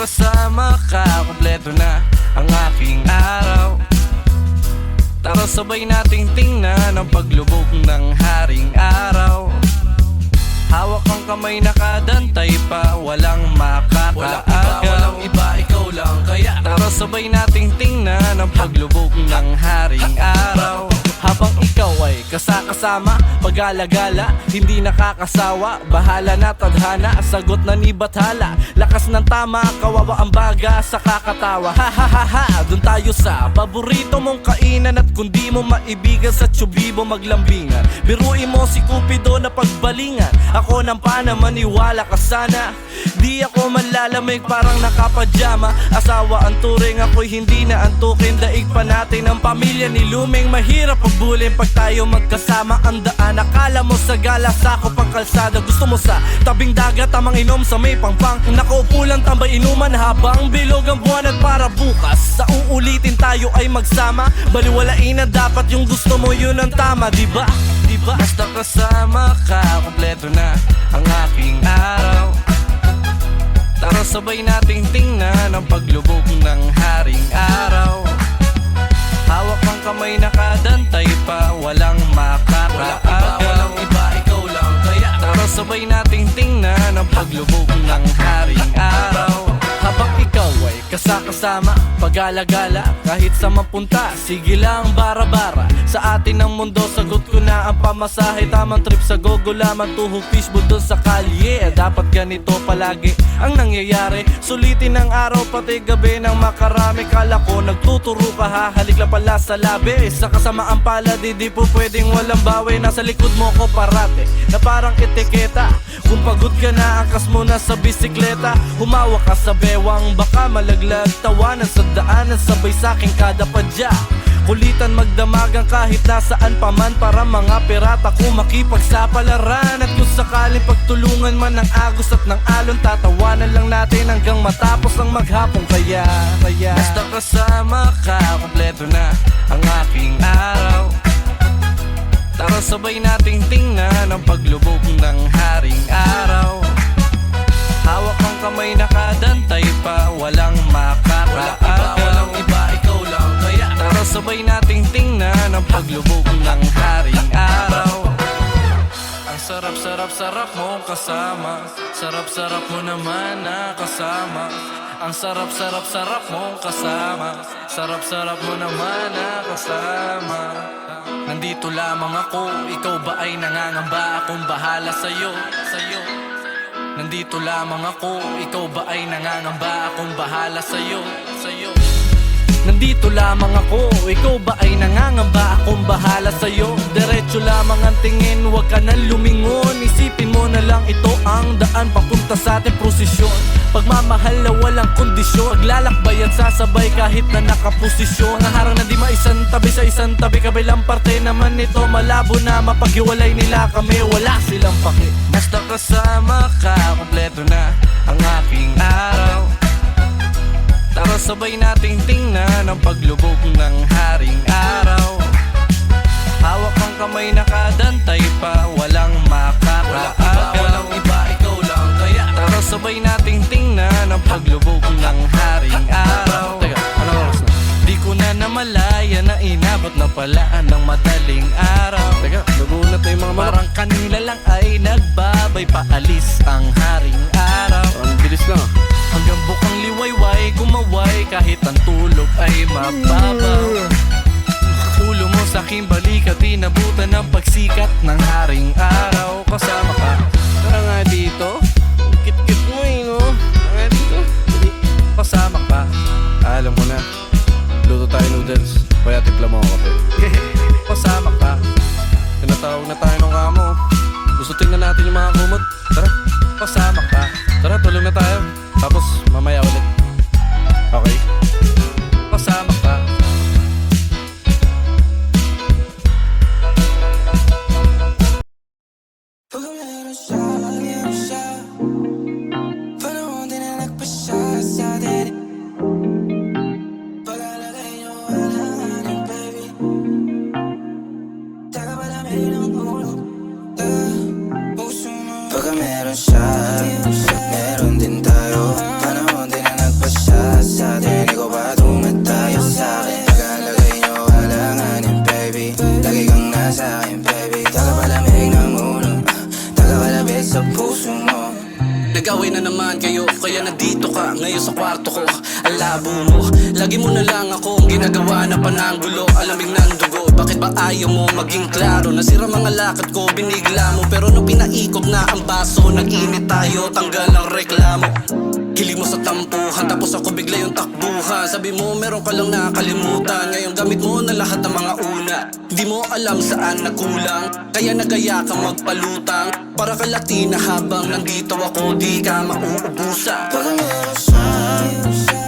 kasama ka, kompleto na ang aking araw. Tara sabay nating tingnan ang paglubog ng haring araw. Hawak ang kamay, nakadantay pa, walang makakaagaw. Walang iba, ikaw lang kaya Tara sabay nating tingnan ang paglubog ng haring araw. Habang ikaw ay kasakasama, pag-alagala, hindi nakakasawa. Bahala na tadhana, sagot na ni Bathala. Lakas ng tama, kawawa ang baga sa kakatawa. Ha ha ha ha, dun tayo sa paborito mong kainan. At kung di mo maibigan sa tsubibo maglambingan, biruin mo si Cupido na pagbalingan. Ako nang panamaniwala ka sana, di ako malalamig parang nakapajama. Asawa ang turing, ako'y hindi na antukin. Daig pa natin ang pamilya ni Luming. Mahirap pagbulin pag tayo magkasama. Ang daan, akala mo sa gala, sako pang kalsada. Gusto mo sa tabing dagat, tamang inom sa may pangpang. Nakaupo lang tambay inuman habang bilog ang buwan. At para bukas, sa uulitin tayo ay magsama. Baliwalain na dapat yung gusto mo, yun ang tama, diba? Diba? Basta kasama ka, kompleto na ang aking araw. Tara sabay nating tingnan ang paglubog ng haring araw. Hawak ang kamay, nakadantay pa, walang makakaagaw. Walang iba, ikaw lang kaya Tara sabay nating tingnan ang paglubog ng haring araw. Habang ikaw ay kasakasama, pag-alagala, kahit sa mapunta, sige lang bara-bara. Sa atin ang mundo, sagot ko na ang pamasahe. Tamang trip sa gogo lamang, tuhog fishbowl doon sa kalye. Dapat ganito palagi ang nangyayari. Sulitin ang araw pati gabi ng makarami. Kala ko nagtuturo ka, hahalik lang pala sa labi. Sa kasamaan pala, di po pwedeng walang bawi. Nasa likod mo ko parate, na parang etiketa. Kung pagod ka na, angkas mo na sa bisikleta. Humawak ka sa bewang, baka malaglag. Tawanan sa daanan, sabay sa'king kada padya. Kulitan magdamagan kahit nasaan pa man, para mga pirata ko makipagsapalaran. At kung sakaling pagtulungan man ng agos at ng alon, tatawanan lang natin hanggang matapos ang maghapong. Kaya basta kasama ka, kompleto na ang aking araw. Tara sabay nating tingnan ang paglubog ng haring araw. Hawak ang kamay, nakadantay pa, walang makakaagaw. Walang iba, ikaw lang kaya Tara sabay nating tingnan ang paglubog ng haring araw. Ang sarap-sarap-sarap mong kasama, sarap-sarap mo naman nakasama. Ang sarap-sarap-sarap mong kasama, sarap-sarap mo naman nakasama. Nandito lamang ako, ikaw ba ay nangangamba? Akong bahala sa'yo. Nandito lamang ako, ikaw ba ay nangangamba? Akong bahala sa'yo. Nandito lamang ako, ikaw ba ay nangangamba? Akong bahala sa'yo. Diretso lamang ang tingin, huwag ka nang lumingon. Isipin mo na lang ito ang daan papunta sa ating prosesyon. Pagmamahal na walang kondisyon, maglalakbay at sasabay kahit na nakaposisyon. Ang harang na di maisang tabi sa isang tabi, kabilang parte naman nito malabo na mapaghiwalay nila kami, wala silang paki. Basta kasama ka, kompleto na ang aking araw. Tara sabay nating tingnan ang paglubog ng haring araw. Hawak ang kamay, nakadantay pa, walang makakaagaw. Walang iba, ikaw lang kaya Tara sabay nating tingnan ang paglubog ng haring araw. Teka, anong oras na? Di ko na namalaya na inabot na pala ng madaling araw. Teka, nagulat na yung mga manok. Parang kanila lang ay nagbabay, paalis ang haring araw. Ang bilis lang Hanggang bukang liwayway, gumaway kahit ang tulog ay mababaw. Ulo mo sa aking balikat, inabutan ng pagsikat ng haring araw. Kasama ka, Tara nga dito, kit-kit mo no? Tara nga dito. kasama ka. Alam ko na, luto tayo noodles, kaya tipla mo ako kape. Kasama ka. Tinatawag na tayo ng kamo. Gusto tingnan natin yung mga kumot. Tara, Kasama ka. tara, tulog na tayo. Tapos mamaya ulit. Okay? Kasama ka. Panahon din na nagpasya sa atin. Pag-alagay nyo alanganin, baby. Taga pa namin ang puno. Puso mo. Pagka meron siya, meron din tayo. Panahon din na nagpasya sa'kin, baby. Tagapalamig ng ulo, tagakalabit sa puso mo. Nag-away na naman kayo, kaya nandito ka ngayon sa kwarto ko. Ang labo mo, lagi mo na lang ako ang ginagawa na pananggulo. Alamig ng dugo, bakit ba ayaw mo maging klaro? Nasira mga lakad ko, binigla mo. Pero nung pinaikot na ang baso, nag-init tayo, tanggal ang reklamo. Kilig mo sa tampuhan, tapos ako bigla yung takbuhan. Sabi mo meron ka lang nakakalimutan, ngayon gamit mo na lahat ng mga una. Di mo alam saan nagkulang, kaya nagaya ka magpalutang. Para ka Latina habang nandito ako, di ka mauubusan. Pag meron siya,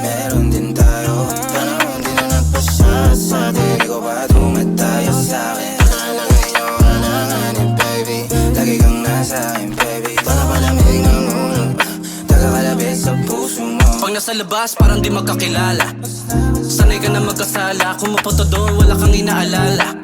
meron din tayo. Panahon din na nagpasya sa atin. Di ko ba tumatayo sa'kin? Nakalagay niyo alanganin, baby. Lagi kang nasa'kin, baby. Tagapalamig ng ulo, tagakalabit sa puso mo. Pag nasa labas, parang di magkakilala. Sanay ka na magkasala, kung mapunta doon, wala kang inaalala.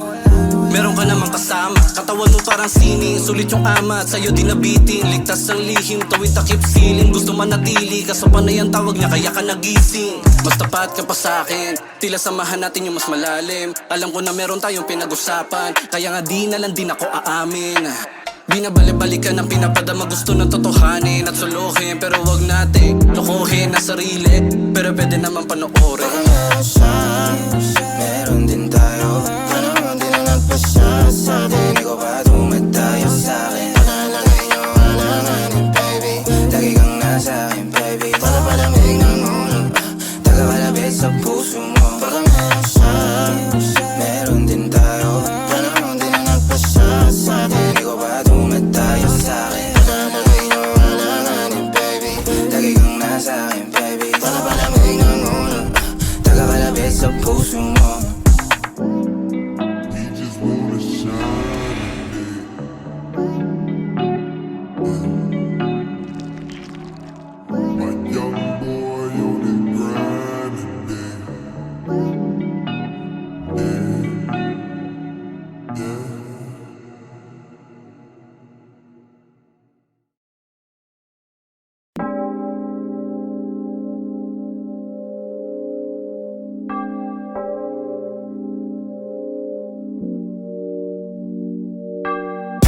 Meron ka namang kasama, katawan mo parang sining. Sulit yung ama at sa'yo di nabiting. Ligtas ang lihim, tawid takip siling. Gusto manatili, kaso panay ang tawag niya kaya ka nagising. Mas tapat ka pa sa'kin, tila samahan natin yung mas malalim. Alam ko na meron tayong pinag-usapan, kaya nga di na lang din ako aamin. Binabalik-balikan ang pinapadama, gusto ng totohanin at suluhin. Pero wag natin lokohin na sarili, pero pwede naman panoorin. Pag meron siya, meron din tayo. Panahon din na nagpasya sa atin. Di ko ba tumatayo sa'kin? Nakalagay niyo alanganin, baby. Lagi kang nasa'kin, baby. Tagapalamig ng ulo, tagakalabit sa puso mo. Pag meron siya, meron din tayo. Panahon din na nagpasya sa atin. Di ko ba tumatayo sa'kin? Nakalagay niyo alanganin, baby. Lagi kang nasa'kin, baby. Tagapalamig ng ulo, tagakalabit sa puso mo. He just wanna shine my young boy on his grind yeah.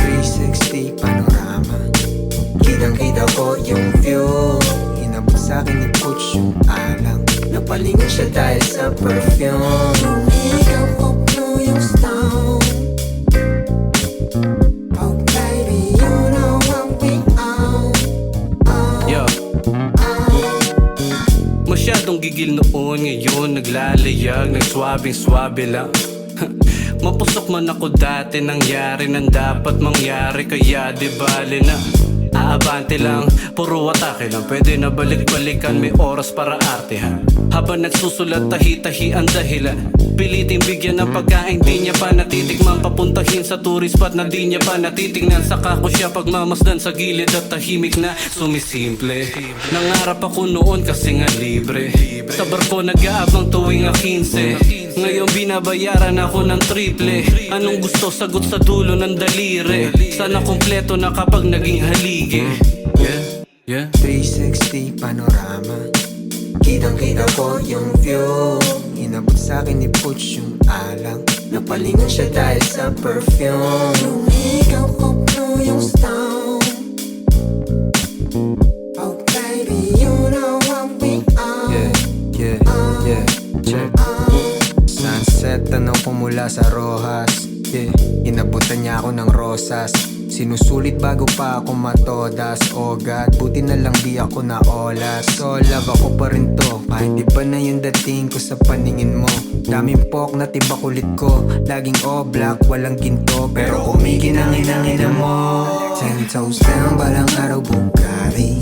360 panorama, kitang-kita ko yung view. Inabot sa'kin ni Butch yung alang, napalingon siya dahil sa perfume. Ikaw ko blue yung stone. Oh baby, you know what we own. Yo, masyadong gigil noon, ngayon naglalayag, nagswabing-swabe lang. Mapusok man ako dati, nangyari nang dapat mangyari, kaya di bali na. Aabante lang, puro atake lang, pwede na balik-balikan, may oras para artehan. Habang nagsusulat, tahi-tahi ang dahilan. Piliting bigyan ng pagkain, di niya pa natitikman. Papuntahin sa tourist spot na di niya pa natitignan. Saka ko siya pagmamasdan sa gilid at tahimik na sumisimple. Nangarap ako noon kasi nga libre. Sa barko nag-aabang tuwing 15. Ngayon binabayaran ako ng triple. Anong gusto, sagot sa dulo ng daliri. Sana kompleto na kapag naging haligi. Yeah. 360 panorama, kitang-kita ko yung view. Inabot sa'kin ni Butch yung alang, napalingon siya dahil sa perfume. Yung ikaw ko blue yung stone. Oh baby, you know what we own. Yeah. Check. Sunset, tanong ko mula sa Rojas. Inabutan niya ako ng rosas. Sinusulit bago pa ako matodas. Oh God, buti na lang di ako naolas. So love ako pa rin to, kahit iba na yung dating ko sa paningin mo. Daming pok na tiba kulit ko, laging all black, walang ginto. Pero kumikinangin-angin mo. 10 toes down, balang araw Bugatti.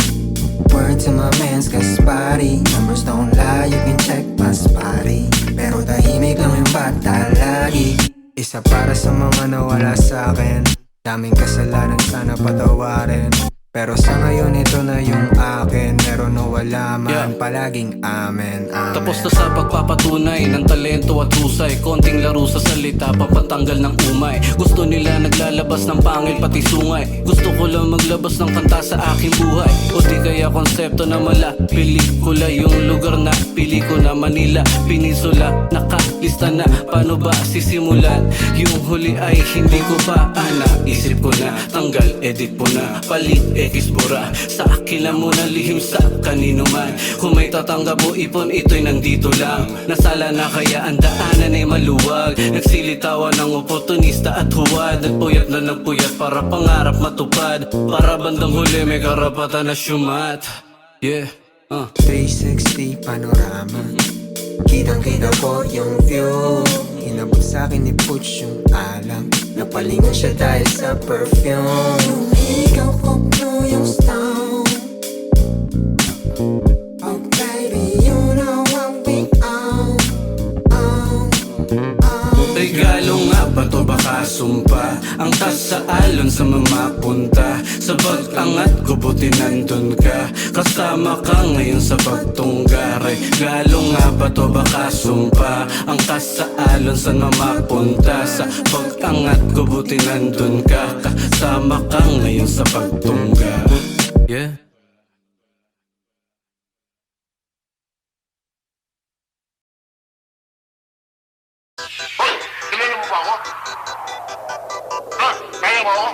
Word to my mans, Gaspari. Numbers don't lie, you can check my spotty. Pero tahimik lang yung bata lagi. Isa para sa mga nawala sa'kin. Daming kasalanan, sana patawarin. Pero sa ngayon ito na yung akin. Meron o wala man, Yeah. palaging amen, amen. Tapos na sa pagpapatunay ng talento at husay. Konting laro sa salita, papatanggal ng umay. Gusto nila naglalabas ng pangil pati sungay. Gusto ko lang maglabas ng kanta sa aking buhay. O di kaya konsepto na mala, pelikula. Yung lugar na pili ko na Manila, Peninsula. Nakalista na, paano ba sisimulan? Yung huli ay hindi ko pa naisip ko na, tanggal, edit po na, palit, bura. Sa akin lang muna lihim sa kanino man. Kung may tatanggap mo ipon, ito'y nandito lang. Nasala na kaya ang daanan ay maluwag. Nagsilitawa ng oportunista at huwad. Nagpuyat na nagpuyat para pangarap matupad. Para bandang huli may karapatan na syumat. Yeah, 360 panorama, kitang-kita ko yung view. Inabot sa'kin ni Butch yung alam. Napalingon siya dahil sa perfume. Ikaw ko yung stone. Oh baby, you know what we own. regalo nga ba to baka sumpa? Ang tas sa alon sa mamapunta. Sa pag-angat ko buti nandun ka. Kasama ka ngayon sa pagtungga. Regalo nga ba to baka sumpa? Ang tas sa alon sa mamapunta. Sa pag-angat ko buti nandun ka. Kasama ka ngayon sa pagtungga. Yeah. Kilala mo ba ako? Ha? Kaya mo ako?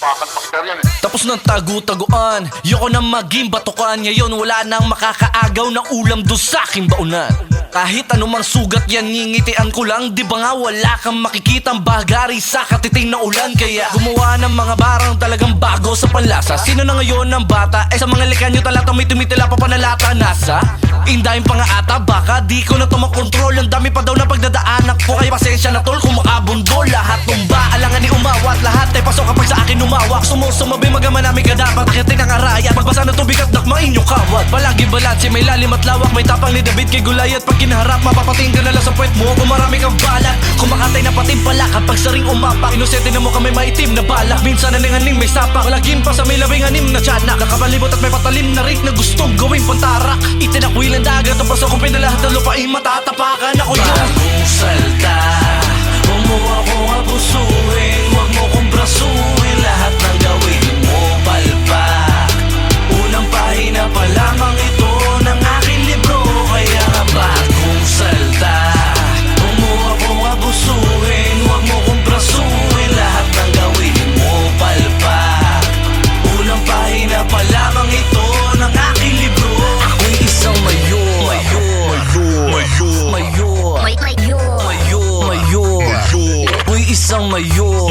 Bakit pakter yan eh? Tapos ng tagu-taguan, yoko na maging batukan. Ngayon wala nang makakaagaw na ulam doon sa aking baunan. Kahit anumang sugat yan, ngingitian ko lang. Di ba nga wala kang makikitang bagari sa katiting na ulan? Kaya gumawa ng mga barang talagang bago sa panlasa. Sino na ngayon ang bata? Eh sa mga likan nyo talatang may tumitila pa panalata. Nasa indahin pa nga ata, baka di ko na to makontrol. Ang dami pa daw na pagdadaanak po, kaya pasensya na tol kung makabundol. Lahat tumba, alangan ni umawat. Lahat ay pasok kapag sa akin umawak. Sumusumabi magaman namin kadapat. Akitin ang araya, pagbasa ng tubig at dakmain yung kawat. Palagi balanse, may lalim at lawak. May tapang ni David kay Goliath. Pag kinaharap, mapapating ka na lang sa puwet mo. Kung marami kang balat, kumakatay na pating pala. Kapag saring umapak, inosente na mo kami maitim na balak. Minsan naninganing may sapak, lagim pa sa may labing anim na tiyanak. Nakabalibot at may patalim na rik na gustong gawing pantarak. Itinakwil ang dagat, ang paso kong pinalahat ng lupain. Matatapakan ako yun. Bagong salta, huwag mo akong abusuhin. Huwag mo kong brasuhin. Lahat ng gawin mo palpak. Unang pahina pa lamang ito ng aking libro. Kaya nga bagong salta, huwag mo akong abusuhin. Huwag mo kong brasuhin. Lahat ng gawin mo palpak. Unang pahina pa lamang ito ng aking libro. Ako'y isang mayor. Ako'y isang mayor.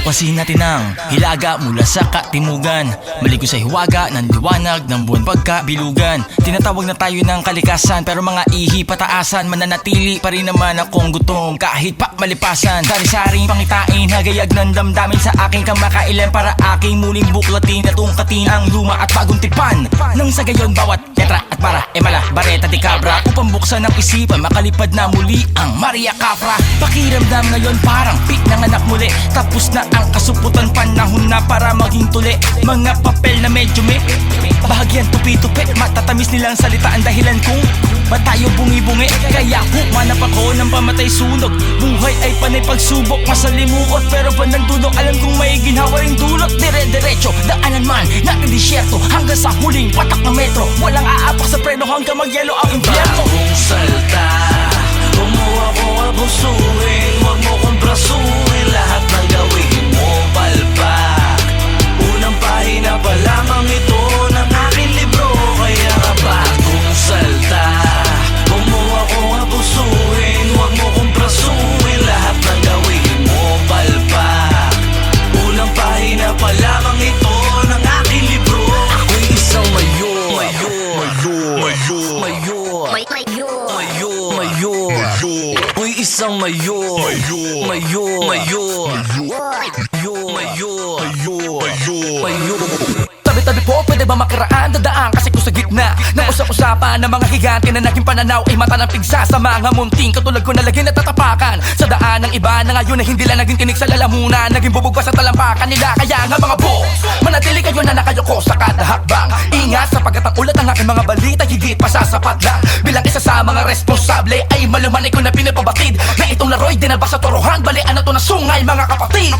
Tupasin natin ang hilaga mula sa katimugan. Maligo sa hiwaga ng liwanag ng buwan pagkabilugan. Tinatawag na tayo ng kalikasan, pero mga ihi pataasan. Mananatili pa rin naman akong gutom kahit pa malipasan. Sari-saring pangitain, hagayag ng damdamin sa aking kamakailan. Para aking muling buklatin at ungkatin ang luma at bagong tipan. Nang sa gayon bawat letra at para emala, bareta di cabra. Upang buksan ang isipan, makalipad na muli ang Maria Capra. Pakiramdam ngayon parang pit ng anak muli. Tapos na ang kasuputan, panahon na para maging tuli. Mga papel na medyo may bahagyan tupi-tupi. Matatamis nilang salita ang dahilan kung ba't tayo bungi-bungi. Kaya humanap ako ng pamatay sunog. Buhay ay panay pagsubok, masalimuot pero bandang dulo alam kong may ginhawa ring dulot. Dire-diretso, daanan man natin disyerto hanggang sa huling patak ng metro. Walang aapak sa preno hanggang magyelo ang impyerno. Bagong salta, huwag mo akong abusuhin. Huwag mo kong brasuhin. Lahat ng gawin mo palpak. Unang pahina pa lamang ito ng aking libro. Kaya nga bagong salta, huwag mo akong abusuhin. Huwag mo kong brasuhin. Lahat ng gawin mo palpak. Unang pahina pa lamang ito ng aking libro. Ako'y isang mayor. Ako'y isang mayor. Tabi po, pwede ba makiraan? Dadaan kasi ko sa gitna ng usap-usapan ng mga higante na naging pananaw ay mata ng pigsa sa mga munting katulad ko na lagi natatapakan sa daan ng iba na ngayon na hindi lang naging tinig sa lalamunan, naging bubog pa sa talampakan nila. Kaya nga mga boss, manatili kayo na nakayoko sa kada hakbang. Ingat sapagkat ang ulat ng aking mga balita higit pa sasapat lang. Bilang isa sa mga responsable ay malumanay ko na pinapabatid na itong laro'y dinaba sa torohan. Balian na to na sungay mga kapatid.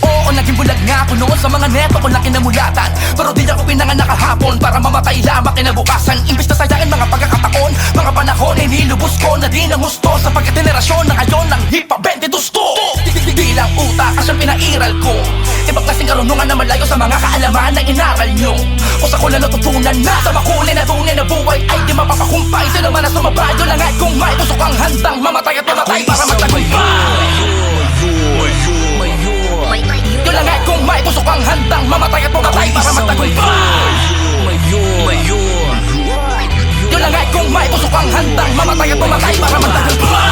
Oo, naging bulag nga ako noon sa mga neto ko na kinamulatan, pero di ako pinanganak kahapon para mamatay lamang kinabukasan. Imbis na sayangin mga pagkakataon, mga panahon ay nilubos ko na di ng gusto sapagkat generasyon na ngayon ng hip-hop 22 di lang utak kasi pinairal ko. Ibang klaseng karunungan na malayo sa mga kaalaman na inaral nyo. O sa ko na natutunan na sa makulay na tunay na buhay ay di mapapakumpay. Sino man na sumabay, yun lang ay kung may pusok ang handang mamatay at mamatay para magtagumpay. Yun lang ay kung may pusok ang handang mamatay at mamatay para magtagumpay. Yun lang ay kung may pusok ang handang mamatay at mamatay para magtagumpay.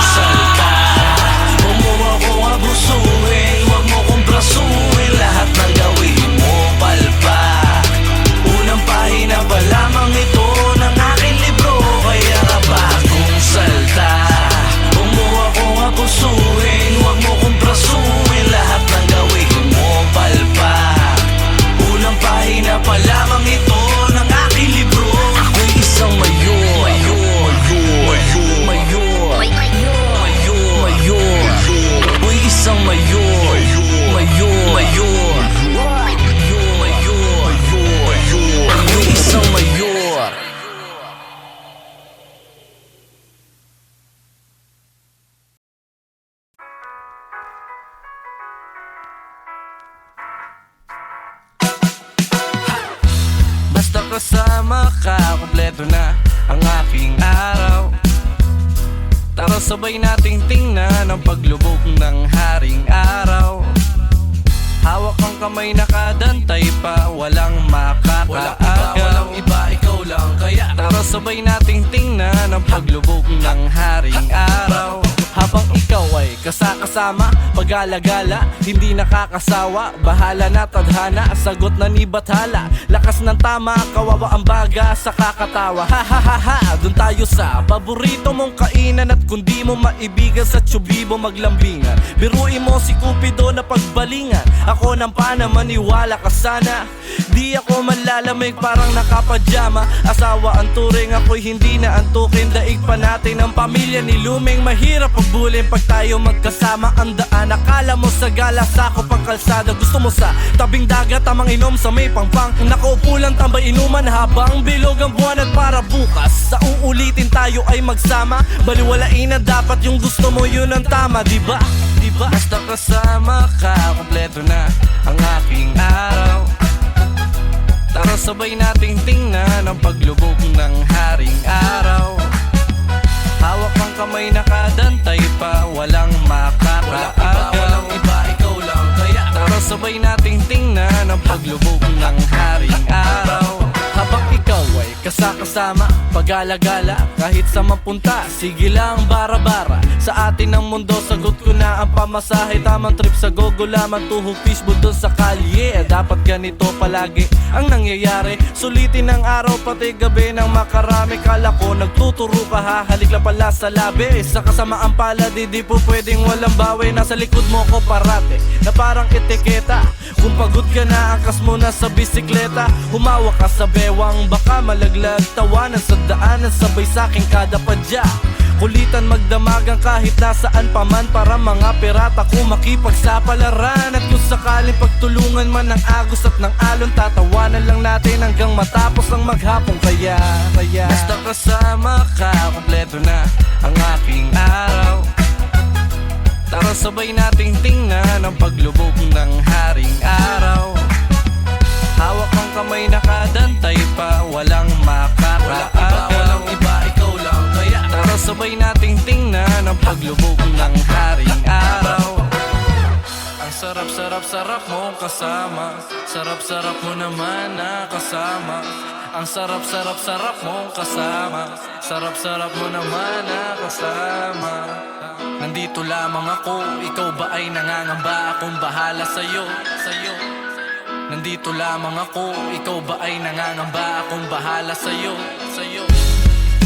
Huwag mo akong abusuhin, huwag mo kong brasuhin, lahat ng gawin mo palpak. Unang pahina pa lamang ito ng aking libro, kaya ka bagong salta. Huwag mo akong abusuhin, huwag mo kong brasuhin, lahat ng gawin mo palpak. Unang pahina pa lamang ito ng aking libro. Ako'y isang mayor, ako'y isang mayor, ako'y isang mayor. Basta kasama ka, kompleto na ang aking araw. Tara sabay nating tingnan ang paglubog ng haring araw. Hawak ang kamay nakadantay pa, walang makakaagaw. Walang iba, ikaw lang kaya tara sabay nating tingnan ang paglubog ng haring araw. Habang ikaw ay kasakasama, pag-alagala, hindi nakakasawa. Bahala na tadhana, sagot na ni Bathala. Lakas ng tama, kawawa ang baga sa kakatawa. Ha ha ha ha, dun tayo sa paborito mong kainan. At kung di mo maibigan sa tsubibo maglambingan, biruin mo si Cupido na pagbalingan. Ako nang panamaniwala ka sana, di ako manlalamig parang nakapajama. Asawa ang turing, ako'y hindi na antukin. Daig pa natin ang pamilya ni Luming. Mahirap pagbulin pag tayo magkasama. Ang daan, akala mo sa gala, sako pang kalsada. Gusto mo sa tabing dagat, tamang inom sa may pangpang. Nakaupo lang tambay inuman habang bilog ang buwan. At para bukas, sa uulitin tayo ay magsama. Baliwalain na dapat yung gusto mo, yun ang tama, diba? Diba? Basta kasama ka, kompleto na ang aking araw. Tara sabay nating tingnan ang paglubog ng haring araw. Hawak ang kamay nakadantay pa, walang makakaagaw. Walang iba, ikaw lang kaya tara sabay nating tingnan ang paglubog ng haring araw. Habang ikaw ay kasakasama, pag-alagala, kahit sa mapunta, sige lang bara-bara. Sa atin ang mundo, sagot ko na ang pamasahe. Tamang trip sa gogo lamang, tuhog fishbowl doon sa kalye. Dapat ganito palagi ang nangyayari. Sulitin ang araw pati gabi ng makarami. Kala ko nagtuturo ka, hahalik lang pala sa labi. Sa kasamaan pala, di po pwedeng walang bawi. Nasa likod mo ko parate, na parang etiketa. Kung pagod ka na, angkas mo na sa bisikleta. Humawak ka sa bewang, baka malaglag. Tawanan sa daanan, sabay sa'king kada padya. Kulitan magdamagan kahit nasaan pa man, para mga pirata ko makipagsapalaran. At kung sakaling pagtulungan man ng agos at ng alon, tatawanan lang natin hanggang matapos ang maghapong. Kaya basta kasama ka, kompleto na ang aking araw. Tara sabay nating tingnan ang paglubog ng haring araw. Hawak ang kamay nakadantay pa, walang makakaagaw. Walang iba, ikaw lang kaya tara sabay nating tingnan ang paglubog ng haring araw. Ang sarap-sarap-sarap mong kasama, sarap-sarap mo naman nakasama. Ang sarap-sarap-sarap mong kasama, sarap-sarap mo naman nakasama. Nandito lamang ako, ikaw ba ay nangangamba? Akong bahala sa'yo, sa'yo. Nandito lamang ako, ikaw ba ay nangangamba? Akong bahala sa'yo.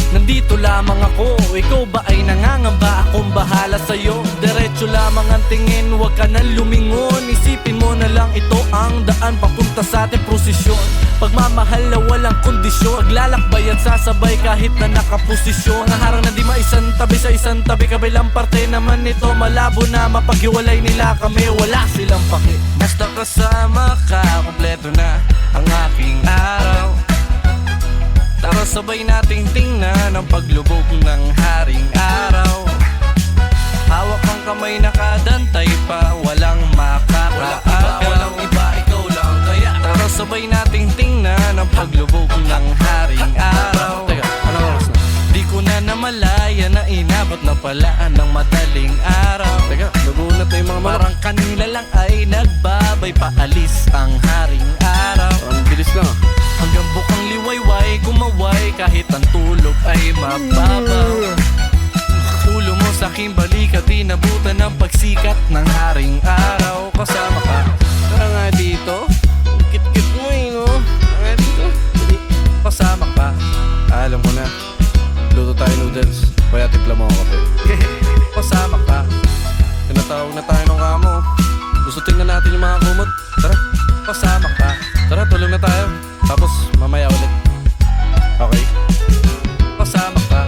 Nandito lamang ako, ikaw ba ay nangangamba? Akong bahala sa'yo. Diretso lamang ang tingin, huwag ka nang lumingon. Isipin mo na lang ito ang daan papunta sa ating prosesyon. Pagmamahal na walang kondisyon, maglalakbay at sasabay kahit na nakaposisyon. Mga harang na di maisang tabi sa isang tabi, kabilang parte naman nito malabo na mapaghiwalay nila kami, wala silang paki. Basta kasama ka, kompleto na ang aking araw. Tara sabay nating tingnan ang paglubog ng haring araw. Hawak ang kamay nakadantay pa, walang makakaagaw. Walang iba, ikaw lang kaya. Tara sabay nating tingnan ang paglubog ng haring araw. Teka, anong oras na? Di ko na namalaya na inabot na pala ng madaling araw. Teka, nagulat na yung mga parang kanila lang ay nagbabay, paalis ang haring araw. Ang bilis lang. Hanggang bukang liwayway, gumaway kahit ang tulog ay mababaw. Ulo mo sa aking balikat, inabutan ng pagsikat ng haring araw. Kasama ka, tara nga dito. Kit-kit mo no? Nga dito. Kasama ka, alam ko na. Luto tayo noodles, kaya tipla mo ako kape. Kasama ka, tinatawag na tayo ng kamo. Gusto tingnan natin yung mga kumot. Tara, kasama ka. Tara, tulog na tayo. Tapos mamaya ulit. Okay? Kasama ka.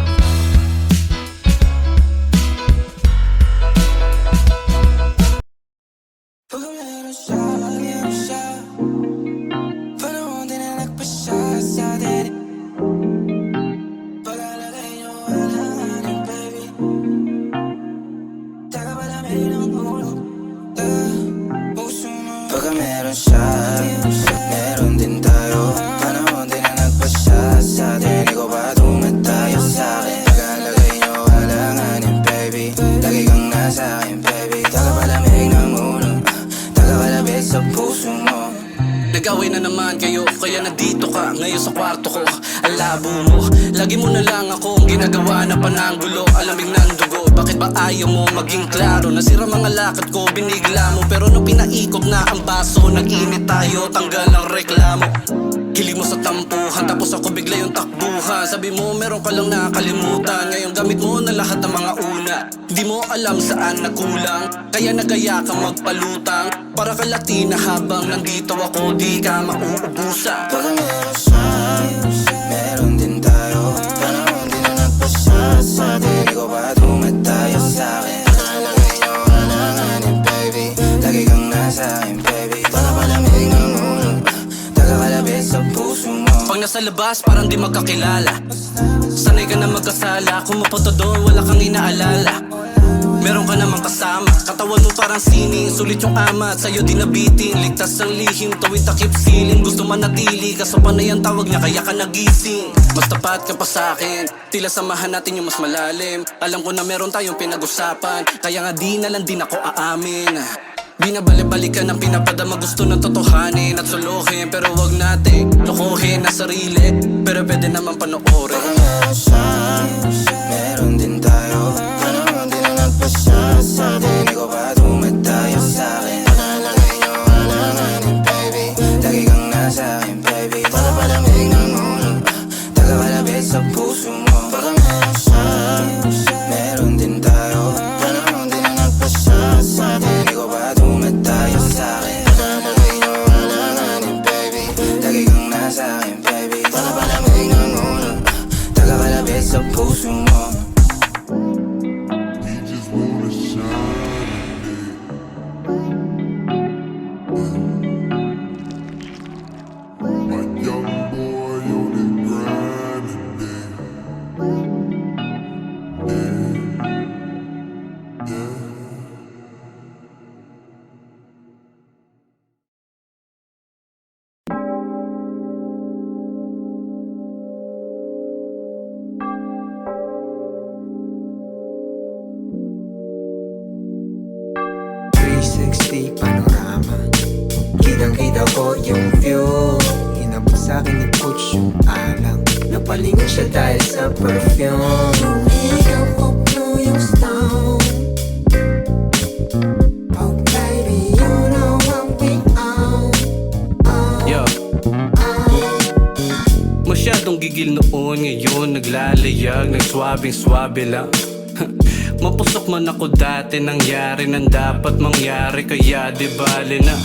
Pag meron siya, panahon din na nagpasya sa atin. Pag-alagay niyo alanganin, baby. Taga palamig ng ulo, puso mo. Pag meron siya, meron din tayo. Panahon din na nagpasya sa atin. Ikaw ba tumatayo sa'kin? Pag-alagay niyo alanganin, baby. Lagi kang nasa akin, baby. Taga palamig ng ulo, taga-kalabit sa puso mo. Nag-away na naman kayo, kaya nandito ka ngayon sa kwarto ko. Ang labo mo, lagi mo na lang ako ang ginagawa na pananggulo. Alamig ng dugo, bakit ba ayaw mo maging klaro? Nasira mga lakad ko, binigla mo. Pero nung pinaikot na ang baso, nag-init tayo, tanggal ang reklamo. Kilig mo sa tampuhan, tapos ako bigla yung takbuhan. Sabi mo meron ka lang nakakalimutan, ngayon gamit mo na lahat ng mga una. Di mo alam saan nagkulang, kaya nagaya ka magpalutang. Para ka Latina habang nandito ako, di ka mauubusan. Pag meron siya, meron din tayo. Panahon din na nagpasya sa atin. Ikaw ba tumatayo sa'kin? Pag-alagay niyo alanganin, baby. Lagi kang nasa akin, baby. Palamig ng ulo, taga-kalabit sa puso mo. Pag nasa labas, parang di magkakilala. Sanay ka na magkasala, kung mapunta doon, wala kang inaalala. Meron ka namang kasama, katawan mo parang sining. Sulit yung ama at sa'yo di nabiting. Ligtas ang lihim, tawid takip siling. Gusto manatili, kaso panay ang tawag niya kaya ka nagising. Mas tapat ka pa sa'kin, tila samahan natin yung mas malalim. Alam ko na meron tayong pinag-usapan, kaya nga di na lang din ako aamin. Binabalik-balikan ang pinapadama, gusto ng totohanin at suluhin. Pero wag natin lokohin na sarili, pero pwede naman panoorin. Pag meron siya, meron din tayo. Panahon din na nagpasya sa atin. Ikaw ba tumatayo sa'kin? Pag-alagay niyo alanganin, baby. Lagi kang nasa akin, baby. Palamig ng ulo, taga-kalabit sa puso mo. Pag meron siya, meron din tayo. Panahon din na nagpasya sa atin. Ikaw ba tumatayo sa'kin? Pag-alagay niyo alanganin, baby. Lagi kang nasa akin, baby. Palamig ng ulo, taga-kalabit sa puso mo. He just wanna shine my young boy on his grind yeah. Panorama, kitang-kita ko yung view. Inabot sa'kin ni Butch yung alang. Napalingon siya dahil sa perfume. Ikaw ko blue yung stone. Oh baby, you know what we own. tumigil noon, ngayon naglalayag, nagswabing swabe lang. Mapusok man ako dati, nangyari nang dapat mangyari, kaya di bali na.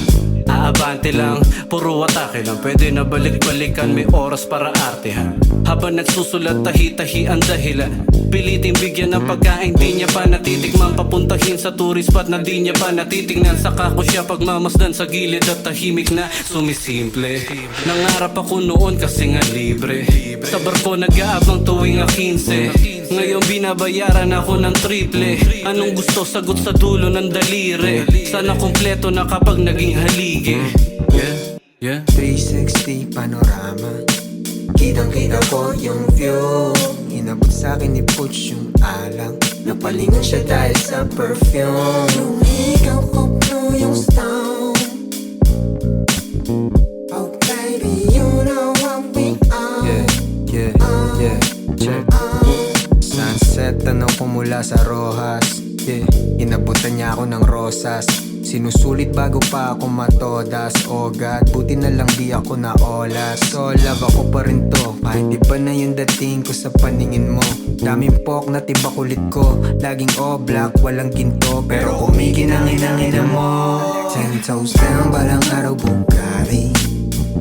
Aabante lang, puro atake lang, pwede na balik-balikan, may oras para artehan. Habang nagsusulat, tahi-tahi ang dahilan. Piliting bigyan ng pagkain, di niya pa natitikman. Papuntahin sa tourist spot na di niya pa natitignan. Saka ko siya pagmamasdan sa gilid at tahimik na sumisimple. Nangarap ako noon kasi nga libre. Sa barko nag-aabang tuwing 15. Ngayon binabayaran ako ng triple. Anong gusto, sagot sa dulo ng daliri. Sana kompleto na kapag naging haligi. Yeah. 360 panorama, kitang-kita ko yung view. Inabot sa'kin ni Butch yung alang, napalingon siya dahil sa perfume. Yung ikaw ko blue yung stone. Oh baby, you know what we are. Yeah, check. Sunset, tanaw ko mula sa Rojas. Inabutan niya ako ng rosas. Sinusulit bago pa ako matodas. Oh God, buti na lang di ako naolas. So love ako pa rin to, kahit iba na yung dating ko sa paningin mo. Daming pok na tiba kulit ko, laging all black, walang ginto. Pero kumikinangin mo. 10 toes down, balang araw Bugatti.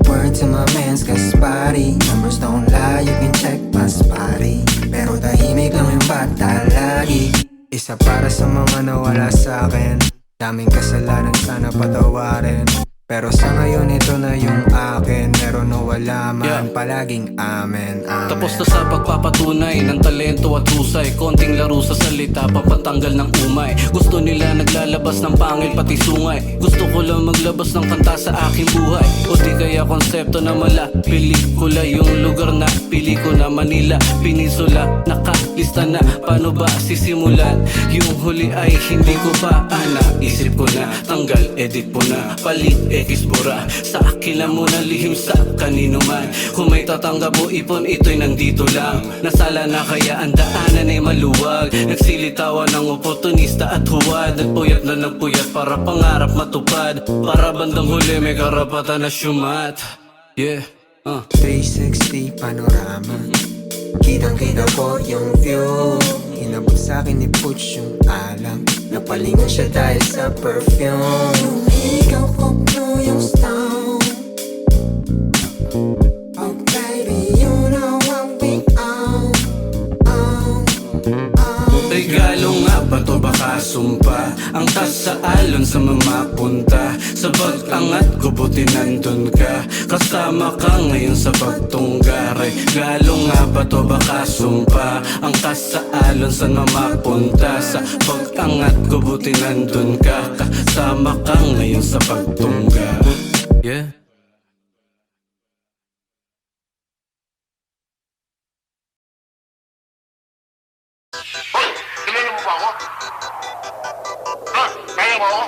Word to my man's Gaspari. Numbers don't lie, you can check my spotty. Pero tahimik lang yung bata lagi. Isa para sa mga nawala sa akin. Daming kasalanan, sana patawarin. Pero sa ngayon ito na yung akin. Meron o wala man, palaging amen. Tapos na sa pagpapatunay ng talento at husay. Konting laro sa salita, papatanggal ng umay. Gusto nila naglalabas ng pangil pati sungay. Gusto ko lang maglabas ng kanta sa aking buhay. O di kaya konsepto na mala, pelikula. Yung lugar na pili ko na Manila, Peninsula. Nakalista na, paano ba sisimulan? Yung huli ay hindi ko pa naisip ko na. Tanggal, edit po na, palit X-bura. Sa akin lang muna lihim sa kanino man. Kung may tatanggap mo ipon, ito'y nandito lang. Nasala na kaya ang daanan ay maluwag. Nagsilitawan ng oportunista at huwad. Nagpuyat na nagpuyat para pangarap matupad. Para bandang huli may karapatan na syumat. 360 panorama, kitang-kita ko yung view. Inabot sa'kin ni Butch yung alang, napalingon siya dahil sa perfume. Yung ikaw ko blue yung stone. Oh baby, you know what we are. Regalo nga ba to baka sumpa? Ang tas sa alon sa mamapunta. Sa pag-angat ko buti nandun ka. Kasama ka ngayon sa pagtungga. Regalo nga ba to baka sumpa? Ang tas sa alon sa mamapunta. Sa pag-angat ko buti nandun ka. Kasama ka ngayon sa pagtungga. Yeah. Hoy, kilala mo ba ako? Ha? Kaya mo ako?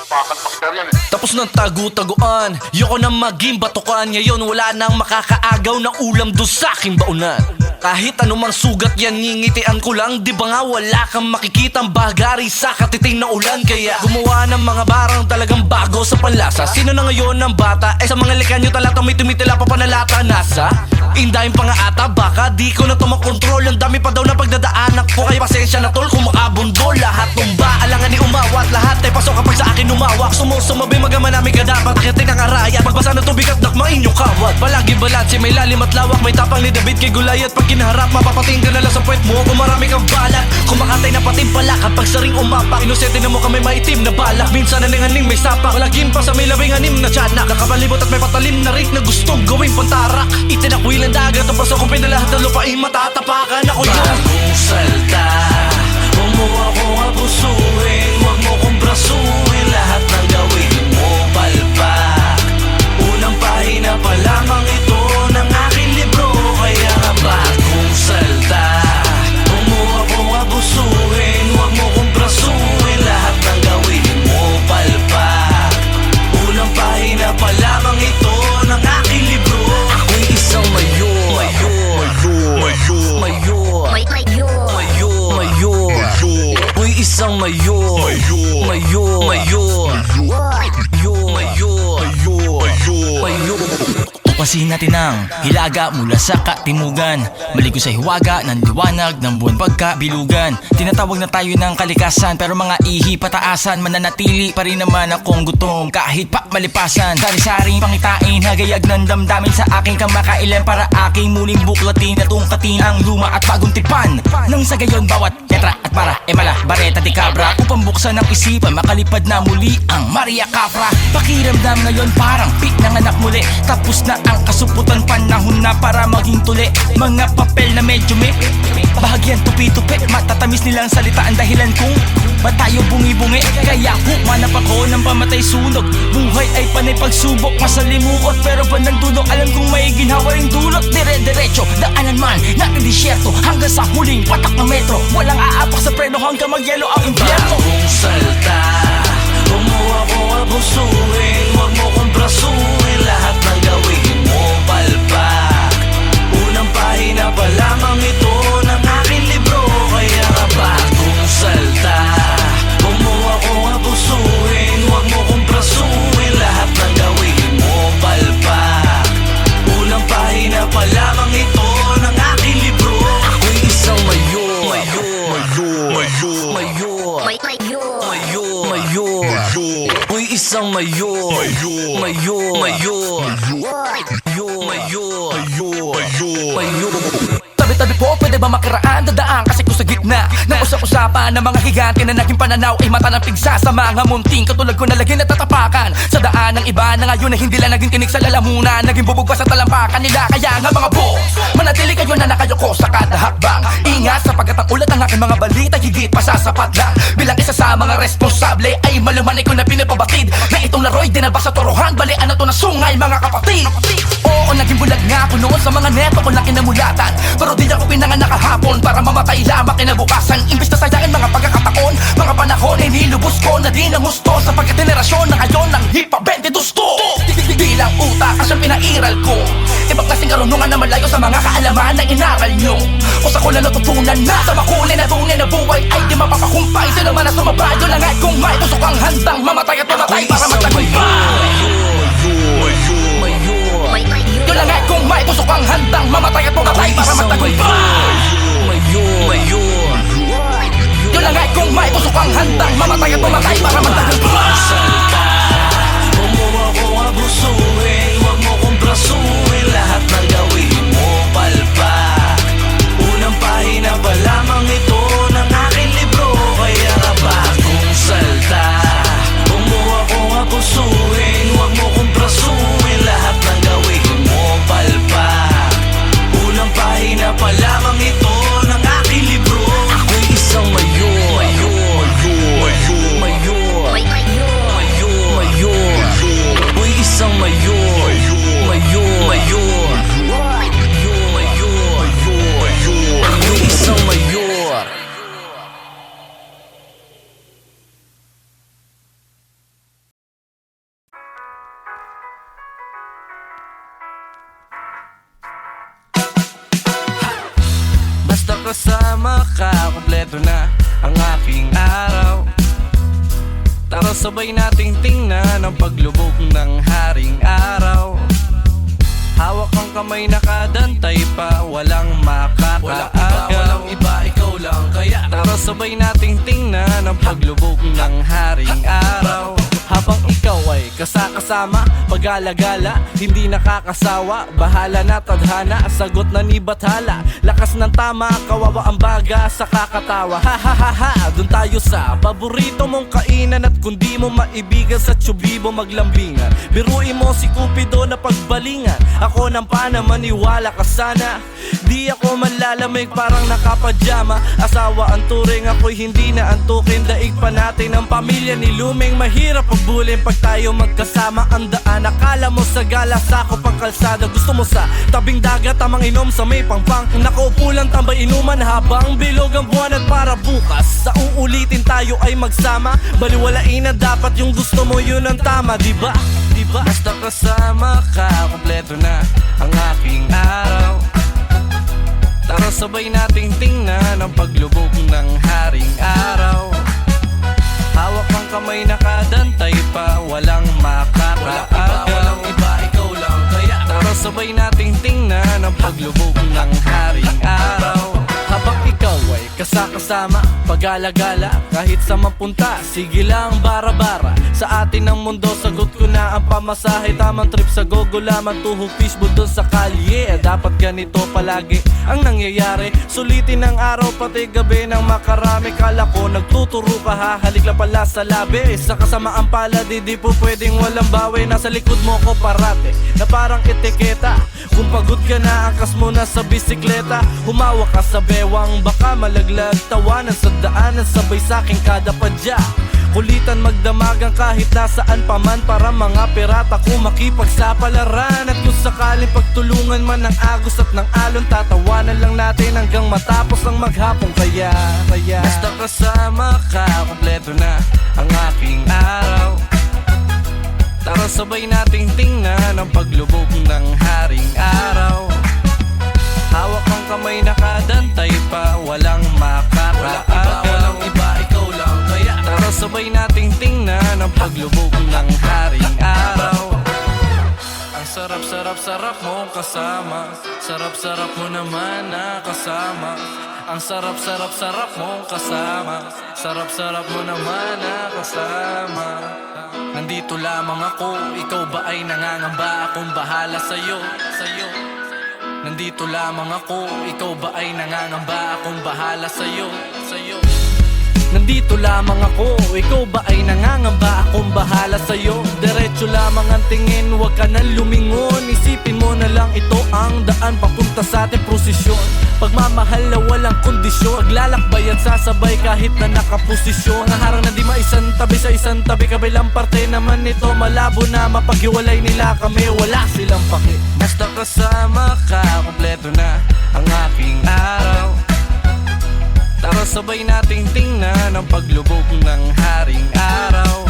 Bakit pakter yan eh? Tapos ng tagu-taguan, yoko na maging batukan. Ngayon wala nang makakaagaw na ulam doon sa aking baunan. Kahit anumang sugat yan, ngingitian ko lang. Di ba nga wala kang makikitang bagari sa katiting na ulan. Kaya gumawa ng mga barang talagang bago sa panlasa. Sino na ngayon ang bata? Sa mga likan nyo talatang may tumitila pa panalata. Nasa indahin pa nga ata, baka di ko na to makontrol. Ang dami pa daw na pagdadaanak po, kaya pasensya na tol kung makabundol. Lahat tumba, alangan ni umawat. Lahat ay pasok kapag sa akin umawak. Sumusumabi magaman namin kadapat. Akitin ang araya, pagbasa ng tubig at dakmain yung kawat. Palagi balanse, may lalim at lawak. May tapang ni David kay Goliath. Pag kinaharap, mapapating ka na lang sa puwet mo. Kung marami kang balat, kumakatay na pating pala. Kapag saring umapak, inosente na mo kami maitim na balak. Minsan naninganing may sapak, lagim pa sa may labing anim na tiyanak. Nakabalibot at may patalim na rik na gustong gawing pantarak. Itinakwil ang dagat, ang paso kong pinalahat ng lupain. Matatapakan ako yun. Bagong salta, huwag mo akong abusuhin. Huwag mo kong brasuhin. Lahat ng gawin mo palpak. Unang pahina pa lamang ito ng aking libro. Kaya nga bagong salta, huwag mo akong abusuhin. Huwag mo kong brasuhin. Lahat ng gawin mo palpak. Unang pahina pa lamang ito ng aking libro. Ako'y isang mayor. Ako'y isang mayor. Mayor. Palampasin natin ang hilaga mula sa katimugan, maligo sa hiwaga ng liwanag ng buwan pagkabilugan. Tinatawag na tayo ng kalikasan, pero mga ihi pataasan, mananatili pa rin naman akong gutom kahit pa malipasan. Sari-saring pangitain, hagayag ng damdamin sa aking kamakailan, para aking muling buklatin at ungkatin ang luma at bagong tipan. Nang sa gayon bawat letra at para emala, bareta di cabra, upang buksan ang isipan, makalipad na muli ang Maria Capra. Pakiramdam ngayon parang pit ng anak muli, tapos na ang kasuputan, panahon na para maging tuli. Mga papel na medyo may bahagyan tupi-tupi, matatamis nilang salita ang dahilan kung ba't tayo bungi-bungi. Kaya humanap ako ng pamatay sunog, buhay ay panay pagsubok, masalimuot pero bandang dulo, alam kong may ginhawa ring dulot. Dire-diretso, daanan man natin disyerto, hanggang sa huling patak ng metro, walang aapak sa preno hanggang magyelo ang impyerno. Bagong salta, huwag mo ako abusuhin, huwag mo kong brasuhin, lahat ng gawin mo palpak. Unang pahina pa lamang ito ng aking libro, kaya nga bagong salta, huwag mo ako abusuhin, huwag mo kong brasuhin, lahat ng gawin mo palpak. Unang pahina pa lamang ito ng aking libro. Ako'y isang mayor, ako'y isang mayor, Tabi-tabi po, pwede ba makiraan? Dadaan kasi ko sa gitna ng usap-usapan ng mga higante na naging pananaw ay mata ng pigsa sa mga munting katulad ko na lagi natatapakan sa daan ng iba na ngayon na hindi lang naging tinig sa lalamunan, naging bubog pa sa talampakan nila. Kaya nga mga boss, manatili kayo na nakayoko sa kada hakbang. Ingat sapagkat ang ulat ng aking mga balita higit pa sasapat lang. Bilang isa sa mga responsable ay malumanay ko na pinapabatid na itong laro'y dinaba sa torohan, balian na to na sungay mga kapatid. Oo, naging bulag nga ako noon sa mga neto ko na kinamulatan, pero di ako pinanganak kahapon para mamatay lamang kinabukasan. Imbis na sayangin mga pagkakataon, mga panahon ay nilubos ko na di ng gusto, sapagkat henerasyon na ngayon ng hip-hop 22 di lang utak kasi pinairal ko, ibang klaseng karunungan na malayo sa mga kaalaman na inaral nyo. O sa ko na natutunan na sa makulay na tunay na buhay ay di mapapakumpay. Sino man na sumabay, yun lang ay kung may pusok ang handang mamatay at mamatay para magtagumpay. Yun lang ay kung may pusok ang handang mamatay at mamatay para magtagumpay. Yun lang ay kung may pusok ang handang mamatay at mamatay para magtagumpay. Huwag mo ako abusuhin, huwag mo kong brasuhin, lahat ng gawin mo palpak. Unang pahina pa lamang ito ng aking libro, kaya nga bagong salta. Huwag mo ako abusuhin, huwag mo kong brasuhin, lahat ng gawin mo palpak. Unang pahina pa lamang ito ng aking libro. Ako'y isang mayor, ako'y isang mayor, ako'y isang mayor. Basta kasama ka, kompleto na ang aking araw. Tara sabay nating tingnan ang paglubog ng haring araw. Hawak ang kamay nakadantay pa, walang makakaagaw. Walang iba, ikaw lang kaya. Tara sabay nating tingnan ang paglubog ng haring araw. Habang ikaw ay kasakasama, pag-alagala, hindi nakakasawa. Bahala na tadhana, sagot na ni Bathala. Lakas ng tama, kawawa ang baga sa kakatawa. Ha ha ha ha, dun tayo sa paborito mong kainan. At kung di mo maibigan sa tsubibo maglambingan, biruin mo si Cupido na pagbalingan. Ako nang pana, maniwala ka sana. Di ako manlalamig parang nakapajama. Asawa ang turing, ako'y hindi na antukin. Daig pa natin ang pamilya ni Luming. Mahirap pagbulin pag tayo magkasama. Ang daan, akala mo sa gala, sako pang kalsada. Gusto mo sa tabing dagat, tamang inom sa may pangpang. Nakaupo lang tambay inuman habang bilog ang buwan. At para bukas, sa uulitin tayo ay magsama. Baliwalain na dapat yung gusto mo, yun ang tama, diba? Diba? Basta kasama ka, kompleto na ang aking araw. Tara sabay nating tingnan ang paglubog ng haring araw. Hawak ang kamay nakadantay pa, walang makakaagaw. Walang iba, ikaw lang kaya. Tara sabay ng paglubog ng haring araw. Habang ikaw ay kasakasama, pag-alagala, kahit sa mapunta, sige lang bara-bara. Sa atin ang mundo, sagot ko na ang pamasahe. Tamang trip sa gogo lamang, tuhog fishbowl doon sa kalye. Dapat ganito palagi ang nangyayari. Sulitin ang araw, pati gabi ng makarami. Kala ko nagtuturo ka, hahalik lang pala sa labi. Sa kasamaan pala, di po pwedeng walang bawi. Nasa likod mo ko parate, na parang etiketa. Kung pagod ka na, angkas mo na sa bisikleta. Humawa ka sa bewang, baka malaglag. Tawanan sa daanan, sabay sa'king kada padya. Kulitan magdamagan kahit nasaan pa man, para mga pirata ko makipagsapalaran. At kung sakaling pagtulungan man ng agos at ng alon, tatawanan lang natin hanggang matapos ang maghapong. Kaya basta kasama ka, kompleto na ang aking araw. Tara sabay nating tingnan ang paglubog ng haring araw. Hawak ang kamay, nakadantay pa, walang makakaaga. Walang iba, ikaw lang. Kaya tara sabay nating tingnan ang paglubog ng haring araw. Ang sarap-sarap-sarap mong kasama, sarap-sarap mo naman nakasama. Ang sarap-sarap-sarap mong kasama, sarap-sarap mo naman nakasama. Nandito lamang ako, ikaw ba ay nangangamba? Akong bahala sa'yo. Nandito lamang ako, ikaw ba ay nangangamba? Akong bahala sa'yo. Nandito lamang ako, ikaw ba ay nangangamba? Akong bahala sa'yo. Diretso lamang ang tingin, huwag ka nang lumingon. Isipin mo na lang ito ang daan papunta sa ating prosesyon. Pagmamahal na walang kondisyon, maglalakbay at sasabay kahit na nakaposisyon. Ang harang na di maisang tabi sa isang tabi, kabilang parte naman nito malabo na mapaghiwalay nila kami, wala silang paki. Basta kasama ka, kompleto na ang aking araw. Tara sabay nating tingnan ang paglubog ng haring araw.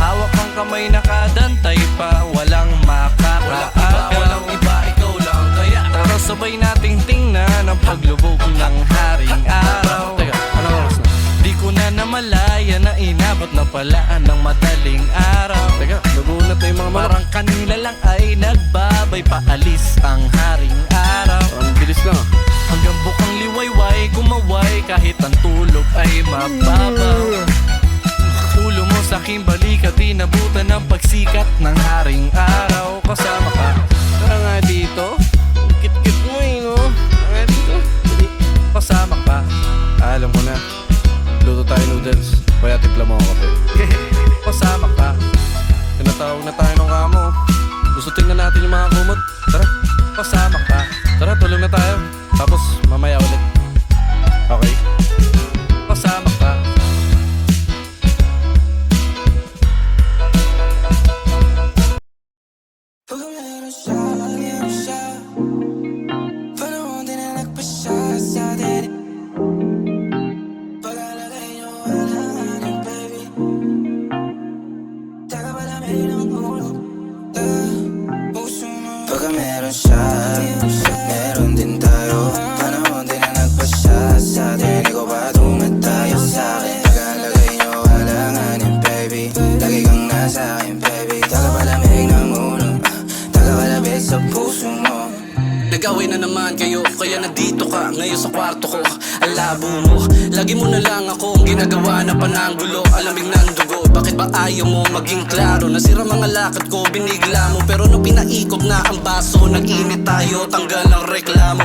Hawak ang kamay, nakadantay pa, walang makakaaga. Walang iba, ikaw lang. Kaya tara sabay nating tingnan ang paglubog ng haring araw. Teka, anong oras na? Di ko na namalaya na inabot na pala ng madaling araw. Teka, nagulat na yung mga parang kanila lang ay nagbabay, paalis ang haring araw. Ang bilis lang. Hanggang bukang liwayway, gumaway kahit ang tulog ay mababaw. Ulo mo sa aking balikat, inabutan ng pagsikat ng haring araw. Kasama ka, tara nga dito. Kit-kit mo no? Tara nga dito. Kasama ka, Alam ko na, luto tayo noodles, kaya tipla mo ako kape. kasama ka. Tinatawag na tayo ng kamo. Gusto tingnan natin yung mga kumot. Tara, Kasama ka. tara, tulog na tayo. Tapos mamaya ulit. Okay? Kasama ka. Pag meron siya, panahon din na nagpasya sa atin. Pag-alagay niyo alanganin, baby. Taga palamig ng ulo, puso mo. Pag meron siya, meron din tayo. Panahon din na nagpasya sa atin. Ikaw ba tumatayo sa akin? Pag-alagay niyo alanganin, baby. Lagi kang nasa akin, baby. Taga palamig ng ulo, taga-kalabit sa puso mo. Nag-away na naman kayo, kaya nandito ka ngayon sa kwarto ko. Ang labo mo, lagi mo na lang ako ang ginagawa na pananggulo. Alamig ng dugo, bakit ba ayaw mo maging klaro? Nasira mga lakad ko, binigla mo. Pero nung pinaikot na ang baso, nag-init tayo, tanggal ang reklamo.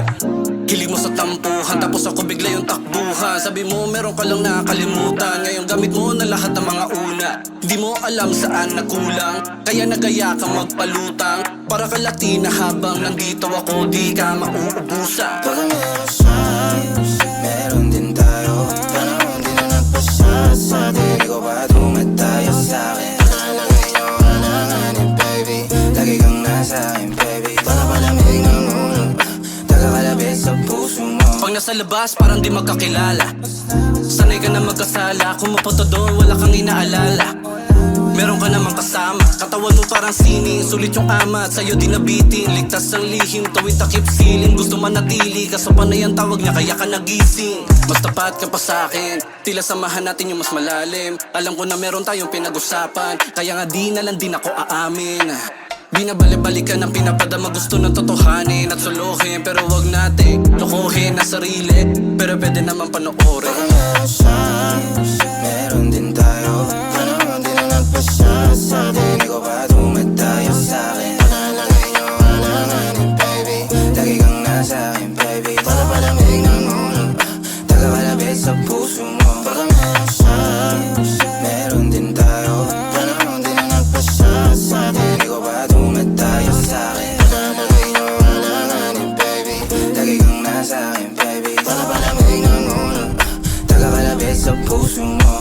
Kilig mo sa tampuhan, tapos ako bigla yung takbuhan. Sabi mo meron ka lang nakalimutan, ngayon gamit mo na lahat ng mga una. Di mo alam saan nagkulang, kaya nagaya ka magpalutang. Para ka Latina habang nandito ako, di ka mauubusan. Pag meron siya, meron din tayo. Panahon din na nagpasya sa atin. Ikaw ba tumatayo sa akin? Pag-alagay niyo alanganin, baby. Lagi kang nasa akin, baby. Taga-palamig ng ulo, taga-kalabit sa puso mo. Pag nasa labas, parang di magkakilala. Sanay ka na magkasala, kung mapunta doon, wala kang inaalala. Meron ka namang kasama, katawan mo parang sining. Sulit yung ama at sa'yo di nabiting. Ligtas ang lihim, tawid takip siling. Gusto manatili, kaso panay ang tawag niya kaya ka nagising. Mas tapat ka pa sa'kin, tila samahan natin yung mas malalim. Alam ko na meron tayong pinag-usapan, kaya nga di na lang din ako aamin. Binabalik-balikan ang pinapadama, gusto ng totohanin at suluhin. Pero wag natin lokohin na sarili, pero pwede naman panoorin. Baka meron siya, meron din tayo. Ano di na nagpasya sa atin, di ko pa tumatayo sa'kin. Nakalagay nyo alanganin, baby, lagi kang nasa akin, baby. Para palamig ng ulo, taga-kalapit sa puso mo. Baka meron siya, meron din tayo. Ano di na nagpasya sa atin, di ko pa tumatayo sa'kin. Nakalagay nyo alanganin, baby, lagi kang nasa akin, baby. Para palamig ng ulo, taga-kalapit sa puso mo.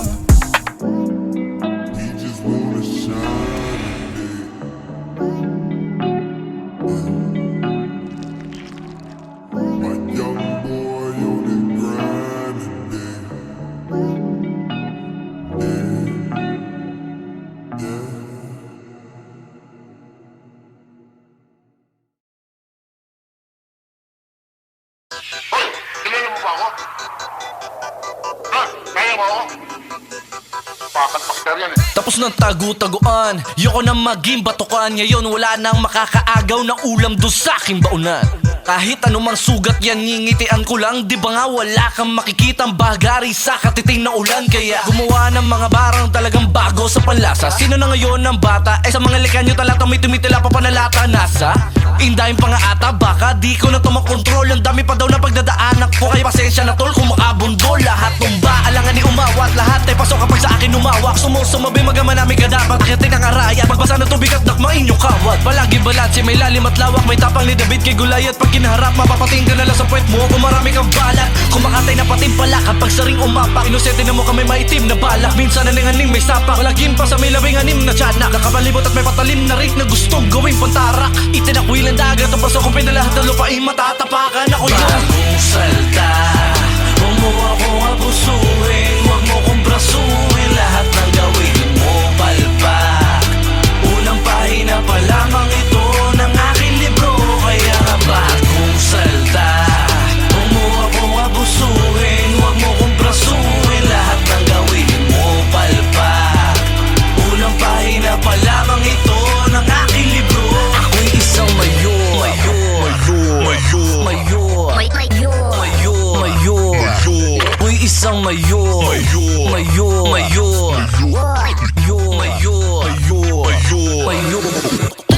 He just wanna shine today. My young boy on his grind today. Yeah. Hoy! Kilala mo ba ako? Ha? Kaya mo ako? Bakit pakter yan eh? Tapos ng tagu-taguan, yoko na maging batukan. Ngayon wala nang makakaagaw na ulam doon sa aking baunan. Kahit anumang sugat yan, ngingitian ko lang. Di ba nga wala kang makikitang bagari sa katiting na ulan. Kaya gumawa ng mga barang talagang bago sa panlasa. Sino na ngayon ang bata? Eh sa mga likan nyo talatang may tumitila pa panalata. Nasa indahin pa nga ata, baka di ko na to makontrol. Ang dami pa daw na pagdadaanak po, kaya pasensya na tol kung makabundol. Lahat tumba, alangan ni umawat. Lahat ay pasok kapag sa akin umawak. Sumusumabi magaman namin kadapat. Akitin ang araya, pagbasa ng tubig at dakmain yung kawat. Palagi balanse, may lalim at lawak. May tapang ni David kay Goliath. Pag kinaharap, mapapating ka na lang sa puwet mo. Kung marami kang balat, kumakatay na pating pala. Kapag saring umapak, inosente na mo kami maitim na balak. Minsan naninganing may sapak, lagim pa sa may labing anim na tiyanak. Nakabalibot at may patalim na rik na gustong gawing pantarak. Itinakwil ang dagat, ang paso kong pinalahat ng lupain. Matatapakan ako yun. Bagong salta, huwag mo akong abusuhin. Huwag mo kong brasuhin. Lahat ng gawin mo palpak. Unang pahina pa lamang ito ng aking libro. Kaya nga bagong salta, huwag mo akong abusuhin. Huwag mo kong brasuhin. Lahat ng gawin mo palpak. Unang pahina pa lamang ito ng aking libro. Ako'y isang mayor. Ako'y isang mayor.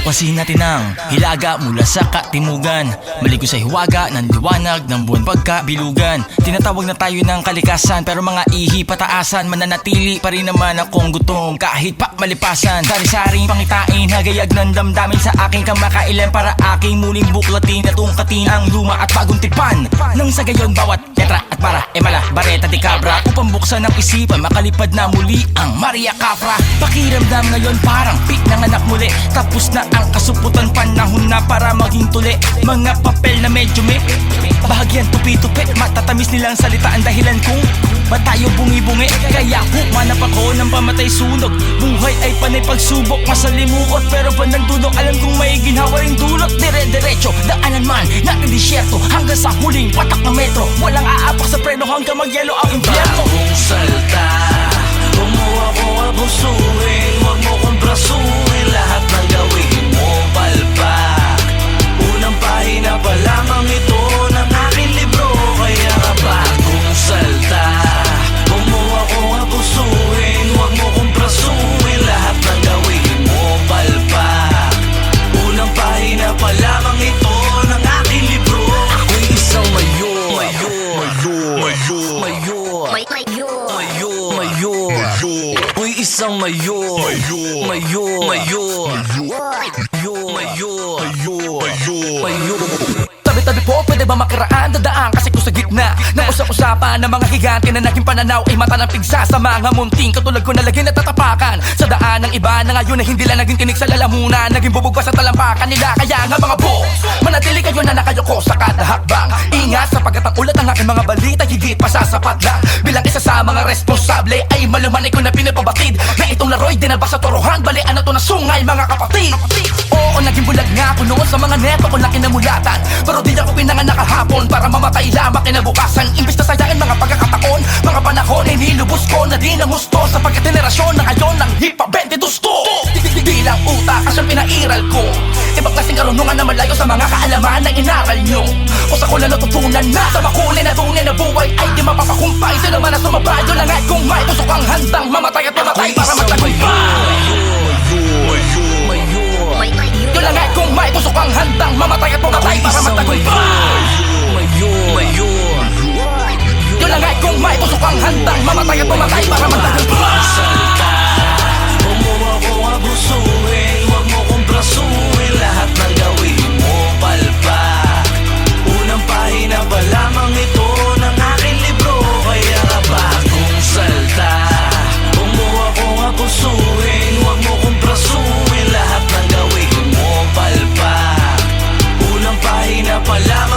Tupasin natin ang hilaga mula sa katimugan. Maligo sa hiwaga ng liwanag ng buwan pagkabilugan. Tinatawag na tayo ng kalikasan, pero mga ihi pataasan. Mananatili pa rin naman akong gutom kahit pa malipasan. Sari-saring pangitain, hagayag ng damdamin sa aking kamakailan. Para aking muling buklatin at ungkatin ang luma at bagong tipan. Nang sa gayon bawat letra at para emala, bareta di cabra. Upang buksan ang isipan, makalipad na muli ang Maria Capra. Pakiramdam ngayon parang pik ng anak muli. Tapos na ang kasuputan, panahon na para maging tuli. Mga papel na medyo may bahagyan tupi-tupi, matatamis nilang salita ang dahilan kung ba't tayo bungi-bungi. Kaya humanap ako ng pamatay sunog. Buhay ay panay pagsubok, masalimuot pero bandang dulok. Alam kong may ginhawa ring dulot. Dire-diretso, daanan man natin disyerto hanggang sa huling patak ng metro. Walang aapak sa preno hanggang magyelo ang impyerno. Bagong salta, huwag mo akong abusuhin. Huwag mo kong brasuhin. Lahat ng gawin mo palpak. Unang pahina pa lamang ito ng aking libro. Kaya nga bagong salta, huwag mo akong abusuhin. Huwag mo kong brasuhin. Lahat ng gawin mo palpak. Unang pahina pa lamang ito ng aking libro. Ako'y isang mayor. Ako'y isang mayor. Tabi-tabi po, pwede ba makiraan? Dadaan kasi ko sa gitna ng usap-usapan ng mga higante na naging pananaw ay mata ng pigsa sa mga munting katulad ko na lagi natatapakan sa daan ng iba na ngayon na hindi lang naging tinig sa lalamunan, naging bubog pa sa talampakan nila. Kaya nga mga boss, manatili kayo na nakayoko sa kada hakbang. Ingat sapagkat ang ulat ng aking mga balita higit pa sa sapat lang. Bilang isa sa mga responsable ay malumanay ko na pinapabatid na itong laro'y dinalba sa toruhan. Balian na to na sungay mga kapatid. Oo, naging bulag nga ako noon sa mga neto ko na kinamulatan, pero di ako pinanganak kahapon para mamatay lamang kinabukasan. Imbis na sayangin mga pagkakataon, mga panahon ay nilubos ko na di ng gusto sapagkat henerasyon na ngayon ng hip-hop 22 to. Di lang utak ang siyang pinairal ko. Ibang klaseng karunungan na malayo sa mga kaalaman na inaral nyo. O sa ko na natutunan na sa makulay na tunay na buhay ay di mapapakumpay. Sino man na sumabay, yun lang ay kung may pusok ang handang mamatay at mamatay para magtagumpay. Yun lang ay kung may pusok ang handang mamatay at mamatay para magtagumpay. Yun lang ay kung may pusok ang handang mamatay at mamatay para magtagumpay. Huwag mo akong abusuhin, huwag mo kong brasuhin. Lahat ng gawin mo palpak. Unang pahina pa lamang ito ng aking libro, kaya nga bagong salta. Huwag mo akong abusuhin, huwag mo kong brasuhin. Lahat ng gawin mo palpak. Unang pahina pa lamang